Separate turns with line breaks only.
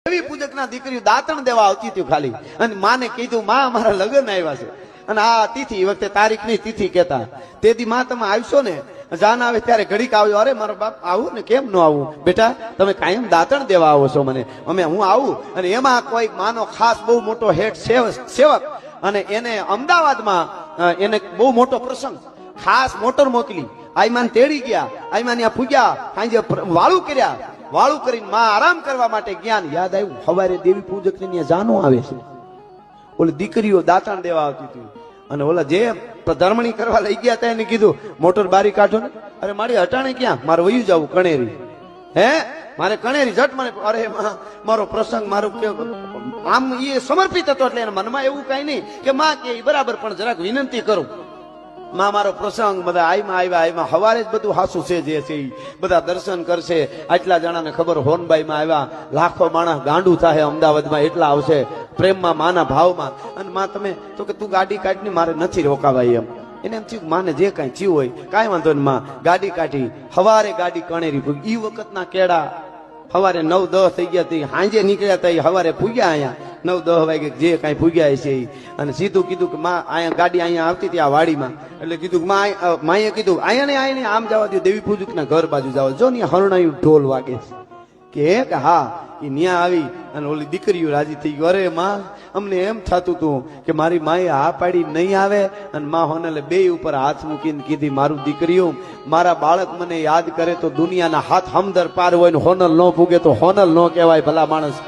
દેવી પૂજક ના દીકરીઓ દાંતણ દેવા આવતી હતી ખાલી, અને માને કીધું માં અમારા લગ્ન આવ્યા છે, અને આ તિથિ વખતે તારીખ ની તિથિ કેતા, તેથી માં તમે આવશો ને, જાન આવે ત્યારે ઘડીક આવ્યો, અરે મારો બાપ આવું ને કેમ ન આવું, બેટા તમે કાયમ દાંતણ દેવા આવો છો મને, હું આવું. અને એમાં કોઈ માનો ખાસ બહુ મોટો હેડ સેવક, અને એને અમદાવાદમાં એને બહુ મોટો પ્રસંગ, ખાસ મોટર મોકલી, આઈમાન તેડી ગયા, આઈમાન ત્યાં પૂગ્યા, સાંજે વાળું કર્યા, વાળું કરીને માં આરામ કરવા માટે જ્ઞાન યાદ આવ્યું, સવારે દેવી પૂજક ની જાનો આવે છે, ઓલી દીકરીઓ દાંતણ દેવા આવતી હતી, અને ઓલા જે ધર્મણી કરવા લઈ ગયા હતા એને કીધું મોટર બારી કાઢો ને, અરે મારી હટાણે ક્યાં, મારે વયું જવું કણેરી, હે મારે કણેરી જટ મને, અરે મારો પ્રસંગ મારું આમ એ સમર્પિત હતો, એટલે એના મનમાં એવું કઈ નહીં કે માં કે બરાબર, પણ જરાક વિનંતી કરું, માં મારો પ્રસંગ, બધા આવ્યા હવારે જ બધું હાસું છે, જે છે બધા દર્શન કરશે, આટલા જણાને ખબર હોનબાઈ માં આવ્યા, લાખો માણસ ગાંડું થાય અમદાવાદમાં, એટલા આવશે પ્રેમમાં માના ભાવમાં, અને માં તમે તો કે તું ગાડી કાઢની, મારે નથી રોકાવાય એમ, એને એમ થયું માને જે કઈ થયું હોય કાંઈ વાંધો નહીં, માં ગાડી કાઢી, હવારે ગાડી કણેરી પૂગી, ઈ વખતના કેળા સવારે 9-10 થઈ ગયા હતી, હાંજે નીકળ્યા હતા હવારે પૂગ્યા, અહીંયા 9-10 વાગે જે કાંઈ પૂગ્યા છે, અને સીધું કીધું કે માં અહીંયા ગાડી અહીંયા આવતી હતી આ વાડીમાં, એટલે કીધું કે માએ કીધું અહીંયા ને આમ જવા દો, દેવી પૂજક ના ઘર બાજુ જવા જો ને, હરણાયું ઢોલ વાગે છે કે હા, એ ન્યા આવી, અને ઓલી દીકરીઓ રાજી થઈ ગઈ, અરે માં અમને એમ થતું હતું કે મારી માએ આ પાડી નહીં આવે, અને માં હોનલે બે ઉપર હાથ મૂકીને કીધી, મારું દીકરીઓ મારા બાળક મને યાદ કરે તો દુનિયાના હાથ હમદર પાર હોય ને હોનલ ન ભૂગે તો હોનલ ન કહેવાય ભલા માણસ.